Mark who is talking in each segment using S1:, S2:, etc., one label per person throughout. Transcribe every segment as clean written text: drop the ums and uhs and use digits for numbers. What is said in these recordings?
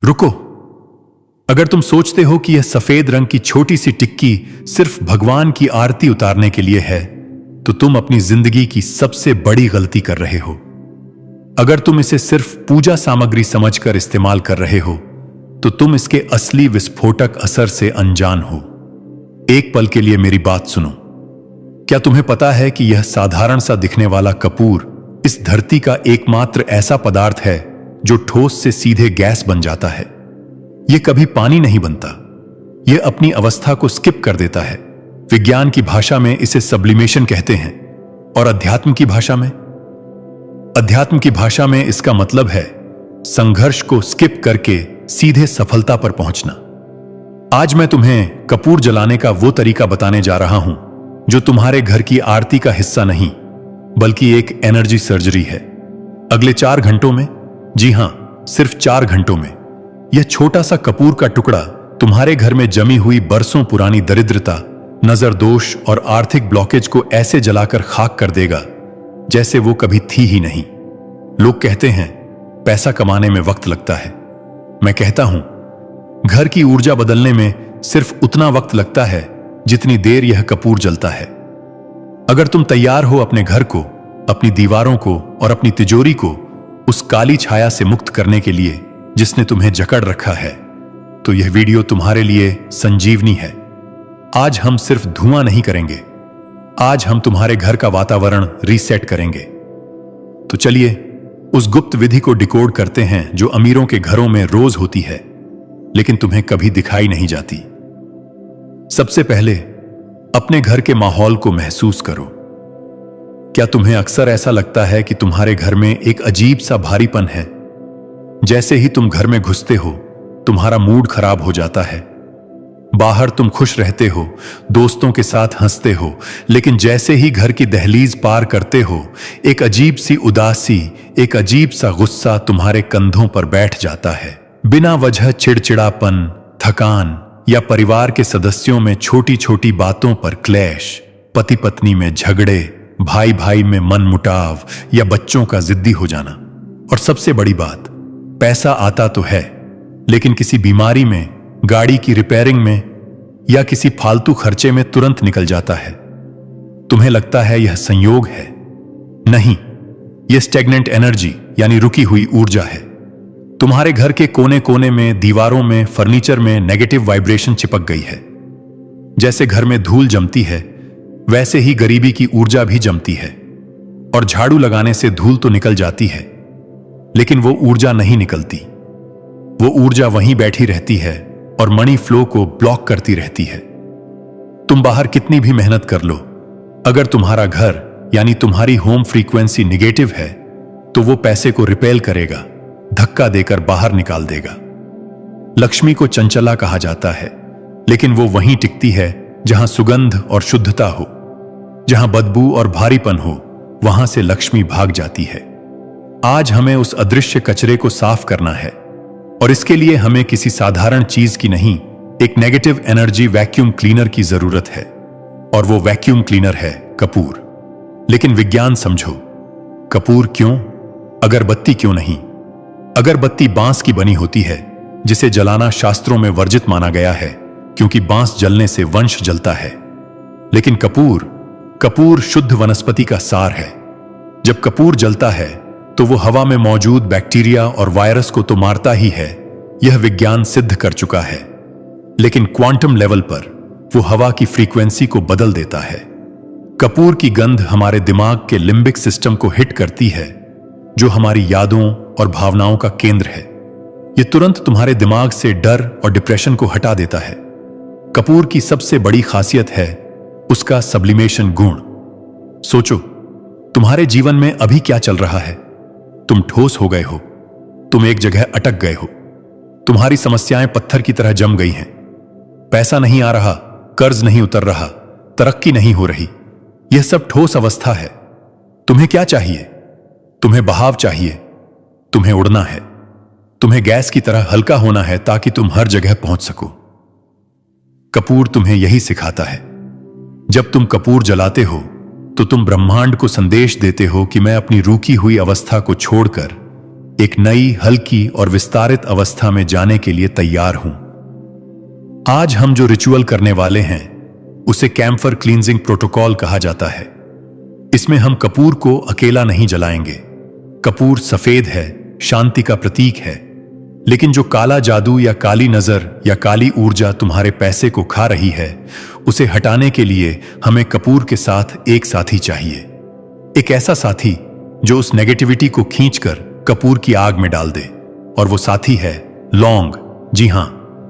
S1: रुको। अगर तुम सोचते हो कि यह सफेद रंग की छोटी सी टिक्की सिर्फ भगवान की आरती उतारने के लिए है, तो तुम अपनी जिंदगी की सबसे बड़ी गलती कर रहे हो। अगर तुम इसे सिर्फ पूजा सामग्री समझकर इस्तेमाल कर रहे हो, तो तुम इसके असली विस्फोटक असर से अनजान हो। एक पल के लिए मेरी बात सुनो। क्या तुम्हें पता है कि यह साधारण सा दिखने वाला कपूर इस धरती का एकमात्र ऐसा पदार्थ है जो ठोस से सीधे गैस बन जाता है? यह कभी पानी नहीं बनता। यह अपनी अवस्था को स्किप कर देता है। विज्ञान की भाषा में इसे सब्लिमेशन कहते हैं, और अध्यात्म की भाषा में इसका मतलब है संघर्ष को स्किप करके सीधे सफलता पर पहुंचना। आज मैं तुम्हें कपूर जलाने का वो तरीका बताने जा रहा हूं जो तुम्हारे घर की आरती का हिस्सा नहीं, बल्कि एक एनर्जी सर्जरी है। अगले 4 घंटों में, जी हां, सिर्फ 4 घंटों में, यह छोटा सा कपूर का टुकड़ा तुम्हारे घर में जमी हुई बरसों पुरानी दरिद्रता, नजर दोष और आर्थिक ब्लॉकेज को ऐसे जलाकर खाक कर देगा जैसे वो कभी थी ही नहीं। लोग कहते हैं पैसा कमाने में वक्त लगता है। मैं कहता हूं घर की ऊर्जा बदलने में सिर्फ उतना वक्त लगता है जितनी देर यह कपूर जलता है। अगर तुम तैयार हो अपने घर को, अपनी दीवारों को और अपनी तिजोरी को उस काली छाया से मुक्त करने के लिए जिसने तुम्हें जकड़ रखा है, तो यह वीडियो तुम्हारे लिए संजीवनी है। आज हम सिर्फ धुआं नहीं करेंगे, आज हम तुम्हारे घर का वातावरण रीसेट करेंगे। तो चलिए उस गुप्त विधि को डिकोड करते हैं जो अमीरों के घरों में रोज होती है, लेकिन तुम्हें कभी दिखाई नहीं जाती। सबसे पहले अपने घर के माहौल को महसूस करो। क्या तुम्हें अक्सर ऐसा लगता है कि तुम्हारे घर में एक अजीब सा भारीपन है? जैसे ही तुम घर में घुसते हो, तुम्हारा मूड खराब हो जाता है। बाहर तुम खुश रहते हो, दोस्तों के साथ हंसते हो, लेकिन जैसे ही घर की दहलीज पार करते हो, एक अजीब सी उदासी, एक अजीब सा गुस्सा तुम्हारे कंधों पर बैठ जाता है। बिना वजह चिड़चिड़ापन, थकान या परिवार के सदस्यों में छोटी छोटी बातों पर क्लैश, पति पत्नी में झगड़े, भाई भाई में मनमुटाव या बच्चों का जिद्दी हो जाना। और सबसे बड़ी बात, पैसा आता तो है, लेकिन किसी बीमारी में, गाड़ी की रिपेयरिंग में या किसी फालतू खर्चे में तुरंत निकल जाता है। तुम्हें लगता है यह संयोग है? नहीं, यह स्टैग्नेंट एनर्जी यानी रुकी हुई ऊर्जा है। तुम्हारे घर के कोने कोने में, दीवारों में, फर्नीचर में नेगेटिव वाइब्रेशन चिपक गई है। जैसे घर में धूल जमती है, वैसे ही गरीबी की ऊर्जा भी जमती है। और झाड़ू लगाने से धूल तो निकल जाती है, लेकिन वो ऊर्जा नहीं निकलती। वो ऊर्जा वहीं बैठी रहती है और मनी फ्लो को ब्लॉक करती रहती है। तुम बाहर कितनी भी मेहनत कर लो, अगर तुम्हारा घर यानी तुम्हारी होम फ्रीक्वेंसी निगेटिव है, तो वो पैसे को रिपेल करेगा, धक्का देकर बाहर निकाल देगा। लक्ष्मी को चंचला कहा जाता है, लेकिन वो वहीं टिकती है जहां सुगंध और शुद्धता हो। जहां बदबू और भारीपन हो, वहां से लक्ष्मी भाग जाती है। आज हमें उस अदृश्य कचरे को साफ करना है, और इसके लिए हमें किसी साधारण चीज की नहीं, एक नेगेटिव एनर्जी वैक्यूम क्लीनर की जरूरत है। और वो वैक्यूम क्लीनर है कपूर। लेकिन विज्ञान समझो, कपूर क्यों? अगरबत्ती क्यों नहीं? अगरबत्ती बांस की बनी होती है, जिसे जलाना शास्त्रों में वर्जित माना गया है, क्योंकि बांस जलने से वंश जलता है। लेकिन कपूर शुद्ध वनस्पति का सार है। जब कपूर जलता है तो वो हवा में मौजूद बैक्टीरिया और वायरस को तो मारता ही है, यह विज्ञान सिद्ध कर चुका है, लेकिन क्वांटम लेवल पर वो हवा की फ्रीक्वेंसी को बदल देता है। कपूर की गंध हमारे दिमाग के लिम्बिक सिस्टम को हिट करती है, जो हमारी यादों और भावनाओं का केंद्र है। यह तुरंत तुम्हारे दिमाग से डर और डिप्रेशन को हटा देता है। कपूर की सबसे बड़ी खासियत है उसका सब्लिमेशन गुण। सोचो, तुम्हारे जीवन में अभी क्या चल रहा है? तुम ठोस हो गए हो, तुम एक जगह अटक गए हो, तुम्हारी समस्याएं पत्थर की तरह जम गई हैं। पैसा नहीं आ रहा, कर्ज नहीं उतर रहा, तरक्की नहीं हो रही। यह सब ठोस अवस्था है। तुम्हें क्या चाहिए? तुम्हें बहाव चाहिए, तुम्हें उड़ना है, तुम्हें गैस की तरह हल्का होना है ताकि तुम हर जगह पहुंच सको। कपूर तुम्हें यही सिखाता है। जब तुम कपूर जलाते हो तो तुम ब्रह्मांड को संदेश देते हो कि मैं अपनी रूकी हुई अवस्था को छोड़कर एक नई, हल्की और विस्तारित अवस्था में जाने के लिए तैयार हूं। आज हम जो रिचुअल करने वाले हैं उसे कैम्फर क्लींजिंग प्रोटोकॉल कहा जाता है। इसमें हम कपूर को अकेला नहीं जलाएंगे। कपूर सफेद है, शांति का प्रतीक है, लेकिन जो काला जादू या काली नजर या काली ऊर्जा तुम्हारे पैसे को खा रही है, उसे हटाने के लिए हमें कपूर के साथ एक साथी चाहिए। एक ऐसा साथी जो उस नेगेटिविटी को खींचकर कपूर की आग में डाल दे। और वो साथी है लौंग। जी हां,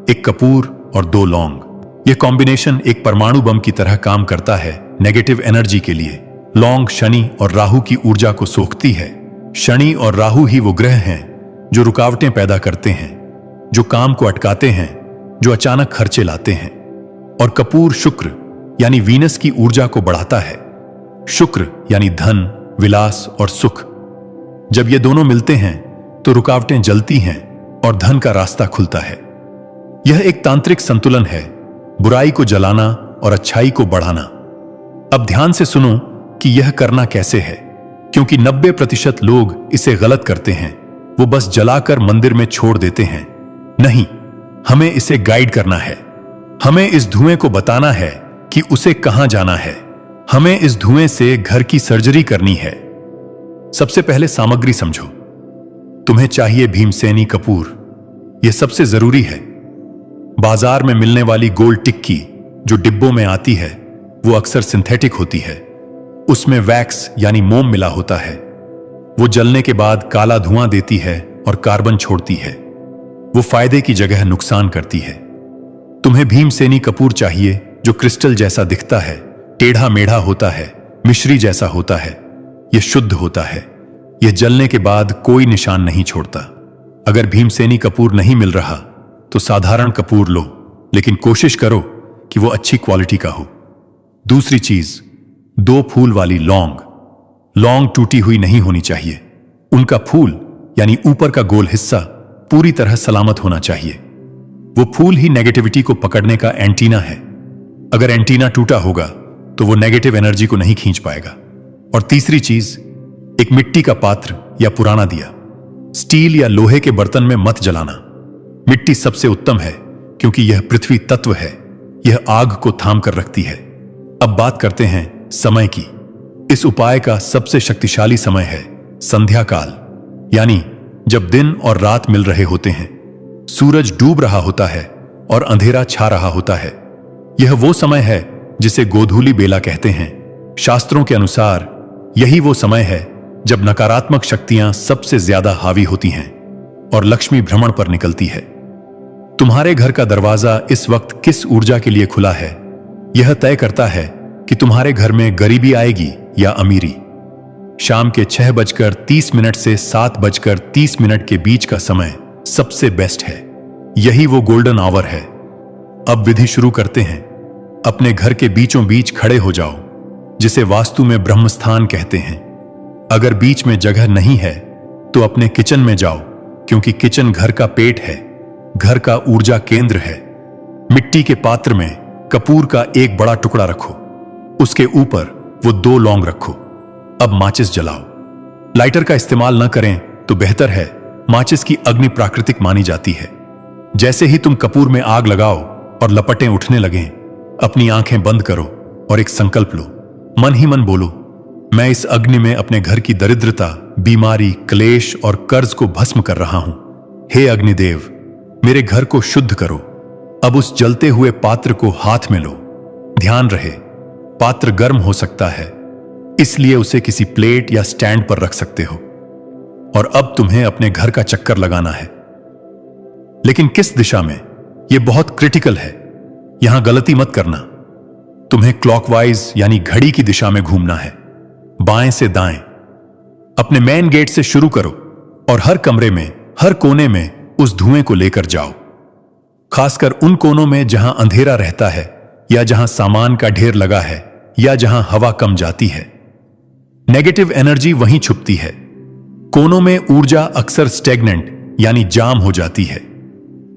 S1: एक कपूर और 2 लौंग। यह कॉम्बिनेशन एक परमाणु बम की तरह काम करता है नेगेटिव एनर्जी के लिए। लौंग शनि और राहु की ऊर्जा को सोखती है। शनि और राहु ही वो ग्रह हैं जो रुकावटें पैदा करते हैं, जो काम को अटकाते हैं, जो अचानक खर्चे लाते हैं। और कपूर शुक्र यानी वीनस की ऊर्जा को बढ़ाता है। शुक्र यानी धन, विलास और सुख। जब ये दोनों मिलते हैं तो रुकावटें जलती हैं और धन का रास्ता खुलता है। यह एक तांत्रिक संतुलन है, बुराई को जलाना और अच्छाई को बढ़ाना। अब ध्यान से सुनो कि यह करना कैसे है, क्योंकि 90% लोग इसे गलत करते हैं। वो बस जलाकर मंदिर में छोड़ देते हैं। नहीं, हमें इसे गाइड करना है। हमें इस धुएं को बताना है कि उसे कहां जाना है। हमें इस धुएं से घर की सर्जरी करनी है। सबसे पहले सामग्री समझो। तुम्हें चाहिए भीमसेनी कपूर। यह सबसे जरूरी है। बाजार में मिलने वाली गोल टिक्की जो डिब्बों में आती है, वो अक्सर सिंथेटिक होती है। उसमें वैक्स यानी मोम मिला होता है। वो जलने के बाद काला धुआं देती है और कार्बन छोड़ती है। वो फायदे की जगह नुकसान करती है। तुम्हें भीमसेनी कपूर चाहिए जो क्रिस्टल जैसा दिखता है, टेढ़ा मेढ़ा होता है, मिश्री जैसा होता है। यह शुद्ध होता है। यह जलने के बाद कोई निशान नहीं छोड़ता। अगर भीमसेनी कपूर नहीं मिल रहा तो साधारण कपूर लो, लेकिन कोशिश करो कि वो अच्छी क्वालिटी का हो। दूसरी चीज, 2 फूल वाली लौंग। लौंग टूटी हुई नहीं होनी चाहिए। उनका फूल यानी ऊपर का गोल हिस्सा पूरी तरह सलामत होना चाहिए। वो फूल ही नेगेटिविटी को पकड़ने का एंटीना है। अगर एंटीना टूटा होगा तो वो नेगेटिव एनर्जी को नहीं खींच पाएगा। और तीसरी चीज, एक मिट्टी का पात्र या पुराना दिया। स्टील या लोहे के बर्तन में मत जलाना। मिट्टी सबसे उत्तम है क्योंकि यह पृथ्वी तत्व है। यह आग को थाम कर रखती है। अब बात करते हैं समय की। इस उपाय का सबसे शक्तिशाली समय है संध्या काल, यानी जब दिन और रात मिल रहे होते हैं, सूरज डूब रहा होता है और अंधेरा छा रहा होता है। यह वो समय है जिसे गोधूली बेला कहते हैं। शास्त्रों के अनुसार यही वो समय है जब नकारात्मक शक्तियां सबसे ज्यादा हावी होती हैं और लक्ष्मी भ्रमण पर निकलती है। तुम्हारे घर का दरवाजा इस वक्त किस ऊर्जा के लिए खुला है, यह तय करता है कि तुम्हारे घर में गरीबी आएगी या अमीरी। शाम के 6:30 से 7:30 के बीच का समय सबसे बेस्ट है। यही वो गोल्डन आवर है। अब विधि शुरू करते हैं। अपने घर के बीचों बीच खड़े हो जाओ, जिसे वास्तु में ब्रह्मस्थान कहते हैं। अगर बीच में जगह नहीं है तो अपने किचन में जाओ, क्योंकि किचन घर का पेट है, घर का ऊर्जा केंद्र है। मिट्टी के पात्र में कपूर का एक बड़ा टुकड़ा रखो। उसके ऊपर वो 2 लौंग रखो। अब माचिस जलाओ। लाइटर का इस्तेमाल न करें तो बेहतर है। माचिस की अग्नि प्राकृतिक मानी जाती है। जैसे ही तुम कपूर में आग लगाओ और लपटें उठने लगें, अपनी आंखें बंद करो और एक संकल्प लो। मन ही मन बोलो, मैं इस अग्नि में अपने घर की दरिद्रता, बीमारी, क्लेश और कर्ज को भस्म कर रहा हूं। हे अग्निदेव, मेरे घर को शुद्ध करो। अब उस जलते हुए पात्र को हाथ में लो। ध्यान रहे, पात्र गर्म हो सकता है, इसलिए उसे किसी प्लेट या स्टैंड पर रख सकते हो। और अब तुम्हें अपने घर का चक्कर लगाना है। लेकिन किस दिशा में, यह बहुत क्रिटिकल है। यहां गलती मत करना। तुम्हें क्लॉकवाइज यानी घड़ी की दिशा में घूमना है, बाएं से दाएं। अपने मेन गेट से शुरू करो और हर कमरे में, हर कोने में उस धुएं को लेकर जाओ। खासकर उन कोनों में जहां अंधेरा रहता है, या जहां सामान का ढेर लगा है, या जहां हवा कम जाती है। नेगेटिव एनर्जी वहीं छुपती है। कोनों में ऊर्जा अक्सर स्टेगनेंट यानी जाम हो जाती है।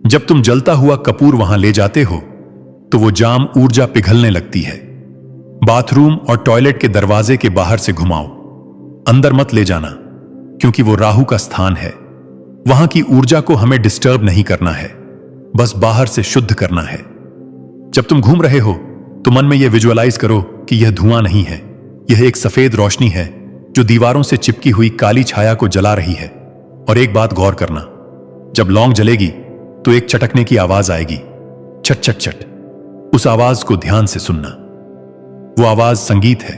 S1: जब तुम जलता हुआ कपूर वहां ले जाते हो तो वो जाम ऊर्जा पिघलने लगती है। बाथरूम और टॉयलेट के दरवाजे के बाहर से घुमाओ। अंदर मत ले जाना, क्योंकि वो राहु का स्थान है। वहां की ऊर्जा को हमें डिस्टर्ब नहीं करना है, बस बाहर से शुद्ध करना है। जब तुम घूम रहे हो तो मन में यह विजुअलाइज करो कि यह धुआं नहीं है, यह एक सफेद रोशनी है जो दीवारों से चिपकी हुई काली छाया को जला रही है। और एक बात गौर करना, जब लौंग जलेगी तो एक चटकने की आवाज आएगी, छट छट छट। उस आवाज को ध्यान से सुनना। वो आवाज संगीत है।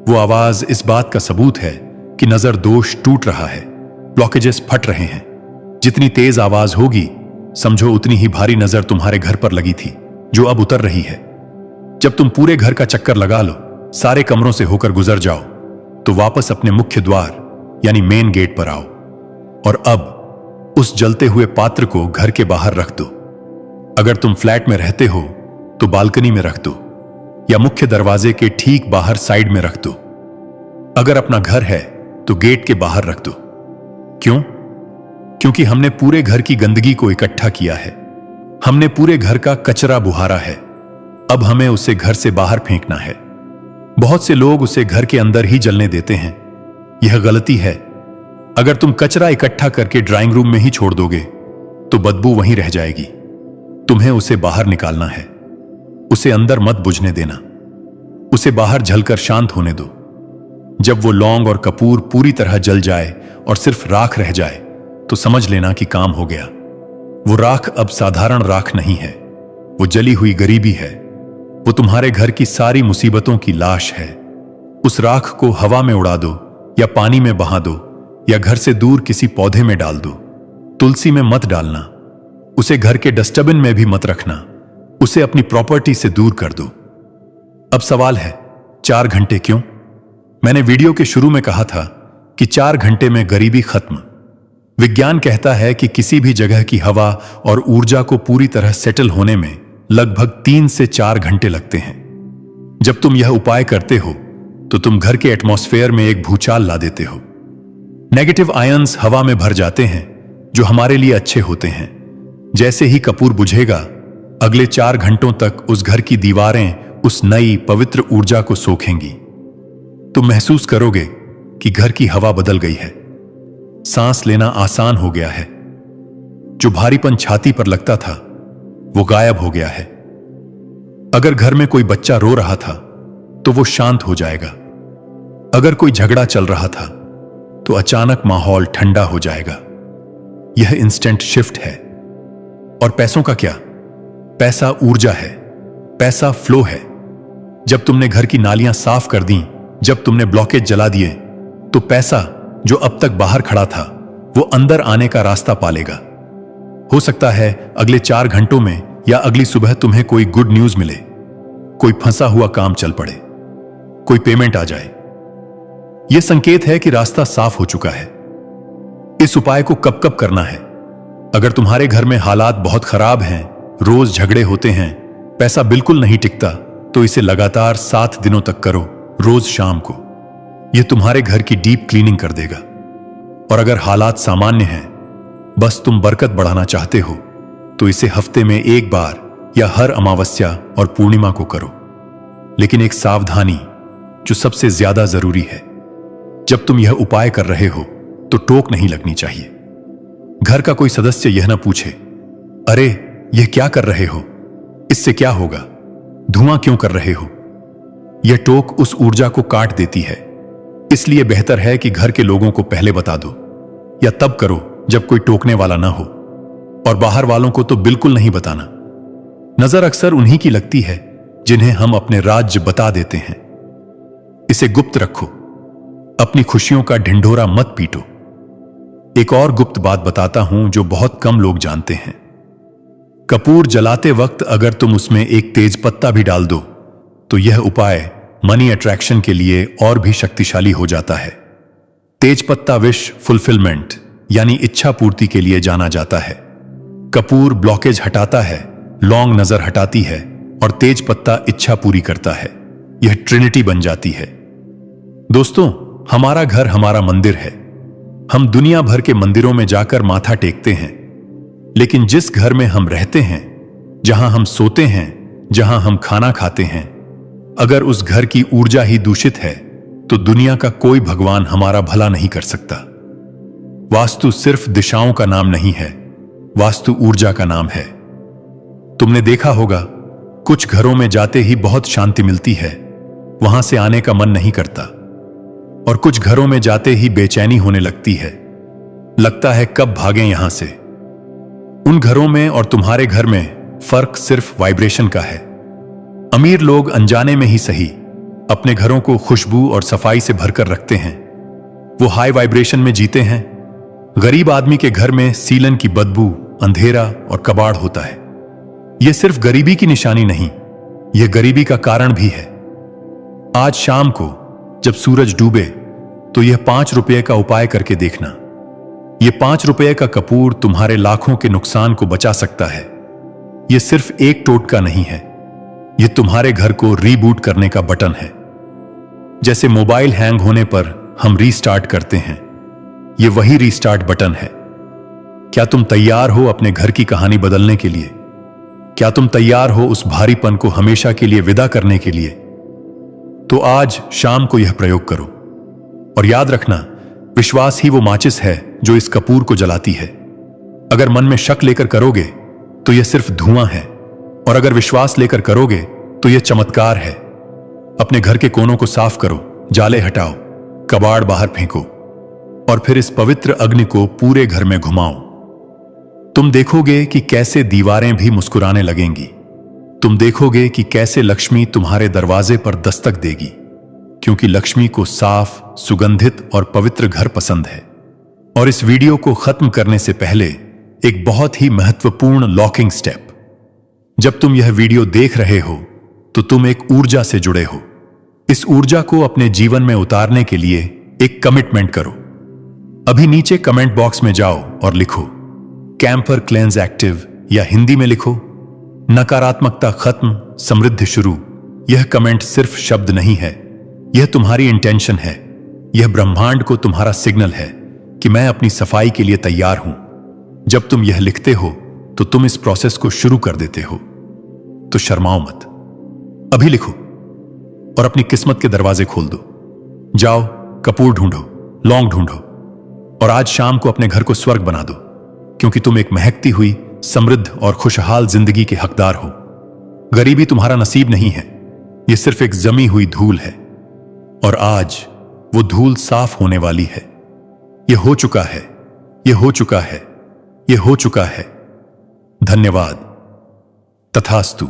S1: वो आवाज इस बात का सबूत है कि नजर दोष टूट रहा है, ब्लॉकेजेस फट रहे हैं। जितनी तेज आवाज होगी, समझो उतनी ही भारी नजर तुम्हारे घर पर लगी थी, जो अब उतर रही है। जब तुम पूरे घर का चक्कर लगा लो, सारे कमरों से होकर गुजर जाओ, तो वापस अपने मुख्य द्वार यानी मेन गेट पर आओ। और अब उस जलते हुए पात्र को घर के बाहर रख दो। अगर तुम फ्लैट में रहते हो तो बालकनी में रख दो, या मुख्य दरवाजे के ठीक बाहर साइड में रख दो। अगर अपना घर है तो गेट के बाहर रख दो। क्यों? क्योंकि हमने पूरे घर की गंदगी को इकट्ठा किया है, हमने पूरे घर का कचरा बुहारा है। अब हमें उसे घर से बाहर फेंकना है। बहुत से लोग उसे घर के अंदर ही जलने देते हैं। यह गलती है। अगर तुम कचरा इकट्ठा करके ड्राइंग रूम में ही छोड़ दोगे तो बदबू वहीं रह जाएगी। तुम्हें उसे बाहर निकालना है। उसे अंदर मत बुझने देना। उसे बाहर जलकर शांत होने दो। जब वो लौंग और कपूर पूरी तरह जल जाए और सिर्फ राख रह जाए तो समझ लेना कि काम हो गया। वो राख अब साधारण राख नहीं है, वो जली हुई गरीबी है। वो तुम्हारे घर की सारी मुसीबतों की लाश है। उस राख को हवा में उड़ा दो, या पानी में बहा दो, या घर से दूर किसी पौधे में डाल दो। तुलसी में मत डालना। उसे घर के डस्टबिन में भी मत रखना। उसे अपनी प्रॉपर्टी से दूर कर दो। अब सवाल है, 4 घंटे क्यों? मैंने वीडियो के शुरू में कहा था कि 4 घंटे में गरीबी खत्म। विज्ञान कहता है कि किसी भी जगह की हवा और ऊर्जा को पूरी तरह सेटल होने में लगभग 3 से 4 घंटे लगते हैं। जब तुम यह उपाय करते हो तो तुम घर के एटमॉस्फेयर में एक भूचाल ला देते हो। नेगेटिव आयंस हवा में भर जाते हैं जो हमारे लिए अच्छे होते हैं। जैसे ही कपूर बुझेगा, अगले 4 घंटों तक उस घर की दीवारें उस नई पवित्र ऊर्जा को सोखेंगी। तुम महसूस करोगे कि घर की हवा बदल गई है। सांस लेना आसान हो गया है। जो भारीपन छाती पर लगता था वो गायब हो गया है। अगर घर में कोई बच्चा रो रहा था तो वो शांत हो जाएगा। अगर कोई झगड़ा चल रहा था तो अचानक माहौल ठंडा हो जाएगा। यह इंस्टेंट शिफ्ट है। और पैसों का क्या? पैसा ऊर्जा है, पैसा फ्लो है। जब तुमने घर की नालियां साफ कर दी, जब तुमने ब्लॉकेज जला दिए, तो पैसा जो अब तक बाहर खड़ा था वो अंदर आने का रास्ता पालेगा। हो सकता है अगले 4 घंटों में या अगली सुबह तुम्हें कोई गुड न्यूज मिले, कोई फंसा हुआ काम चल पड़े, कोई पेमेंट आ जाए। यह संकेत है कि रास्ता साफ हो चुका है। इस उपाय को कब कब करना है? अगर तुम्हारे घर में हालात बहुत खराब हैं, रोज झगड़े होते हैं, पैसा बिल्कुल नहीं टिकता, तो इसे लगातार 7 दिनों तक करो, रोज शाम को। यह तुम्हारे घर की डीप क्लीनिंग कर देगा। और अगर हालात सामान्य हैं, बस तुम बरकत बढ़ाना चाहते हो, तो इसे हफ्ते में 1 बार या हर अमावस्या और पूर्णिमा को करो। लेकिन एक सावधानी जो सबसे ज्यादा जरूरी है, जब तुम यह उपाय कर रहे हो तो टोक नहीं लगनी चाहिए। घर का कोई सदस्य यह ना पूछे, अरे यह क्या कर रहे हो, इससे क्या होगा, धुआं क्यों कर रहे हो। यह टोक उस ऊर्जा को काट देती है। इसलिए बेहतर है कि घर के लोगों को पहले बता दो, या तब करो जब कोई टोकने वाला ना हो। और बाहर वालों को तो बिल्कुल नहीं बताना। नजर अक्सर उन्हीं की लगती है जिन्हें हम अपने राज्य बता देते हैं। इसे गुप्त रखो। अपनी खुशियों का ढिंढोरा मत पीटो। एक और गुप्त बात बताता हूं जो बहुत कम लोग जानते हैं। कपूर जलाते वक्त अगर तुम उसमें एक तेज पत्ता भी डाल दो तो यह उपाय मनी अट्रैक्शन के लिए और भी शक्तिशाली हो जाता है। तेज पत्ता विश फुलफिलमेंट यानी इच्छा पूर्ति के लिए जाना जाता है। कपूर ब्लॉकेज हटाता है, लौंग नजर हटाती है, और तेज पत्ता इच्छा पूरी करता है। यह ट्रिनिटी बन जाती है। दोस्तों, हमारा घर हमारा मंदिर है। हम दुनिया भर के मंदिरों में जाकर माथा टेकते हैं, लेकिन जिस घर में हम रहते हैं, जहां हम सोते हैं, जहां हम खाना खाते हैं, अगर उस घर की ऊर्जा ही दूषित है तो दुनिया का कोई भगवान हमारा भला नहीं कर सकता। वास्तु सिर्फ दिशाओं का नाम नहीं है, वास्तु ऊर्जा का नाम है। तुमने देखा होगा, कुछ घरों में जाते ही बहुत शांति मिलती है, वहां से आने का मन नहीं करता, और कुछ घरों में जाते ही बेचैनी होने लगती है, लगता है कब भागें यहां से। उन घरों में और तुम्हारे घर में फर्क सिर्फ वाइब्रेशन का है। अमीर लोग अनजाने में ही सही अपने घरों को खुशबू और सफाई से भरकर रखते हैं, वो हाई वाइब्रेशन में जीते हैं। गरीब आदमी के घर में सीलन की बदबू, अंधेरा और कबाड़ होता है। यह सिर्फ गरीबी की निशानी नहीं, यह गरीबी का कारण भी है। आज शाम को जब सूरज डूबे तो यह 5 रुपये का उपाय करके देखना। यह 5 रुपये का कपूर तुम्हारे लाखों के नुकसान को बचा सकता है। यह सिर्फ एक टोटका नहीं है, यह तुम्हारे घर को रीबूट करने का बटन है। जैसे मोबाइल हैंग होने पर हम रीस्टार्ट करते हैं, यह वही रीस्टार्ट बटन है। क्या तुम तैयार हो अपने घर की कहानी बदलने के लिए? क्या तुम तैयार हो उस भारीपन को हमेशा के लिए विदा करने के लिए? तो आज शाम को यह प्रयोग करो, और याद रखना, विश्वास ही वो माचिस है जो इस कपूर को जलाती है। अगर मन में शक लेकर करोगे तो यह सिर्फ धुआं है, और अगर विश्वास लेकर करोगे तो यह चमत्कार है। अपने घर के कोनों को साफ करो, जाले हटाओ, कबाड़ बाहर फेंको, और फिर इस पवित्र अग्नि को पूरे घर में घुमाओ। तुम देखोगे कि कैसे दीवारें भी मुस्कुराने लगेंगी। तुम देखोगे कि कैसे लक्ष्मी तुम्हारे दरवाजे पर दस्तक देगी, क्योंकि लक्ष्मी को साफ, सुगंधित और पवित्र घर पसंद है। और इस वीडियो को खत्म करने से पहले एक बहुत ही महत्वपूर्ण लॉकिंग स्टेप। जब तुम यह वीडियो देख रहे हो तो तुम एक ऊर्जा से जुड़े हो। इस ऊर्जा को अपने जीवन में उतारने के लिए एक कमिटमेंट करो। अभी नीचे कमेंट बॉक्स में जाओ और लिखो कैंपर क्लेंज एक्टिव, या हिंदी में लिखो नकारात्मकता खत्म, समृद्धि शुरू। यह कमेंट सिर्फ शब्द नहीं है, यह तुम्हारी इंटेंशन है। यह ब्रह्मांड को तुम्हारा सिग्नल है कि मैं अपनी सफाई के लिए तैयार हूं। जब तुम यह लिखते हो तो तुम इस प्रोसेस को शुरू कर देते हो। तो शर्माओ मत, अभी लिखो और अपनी किस्मत के दरवाजे खोल दो। जाओ, कपूर ढूंढो, लौंग ढूंढो, और आज शाम को अपने घर को स्वर्ग बना दो, क्योंकि तुम एक महकती हुई, समृद्ध और खुशहाल जिंदगी के हकदार हो। गरीबी तुम्हारा नसीब नहीं है, यह सिर्फ एक जमी हुई धूल है, और आज वो धूल साफ होने वाली है। यह हो चुका है, यह हो चुका है, यह हो चुका है। धन्यवाद। तथास्तु।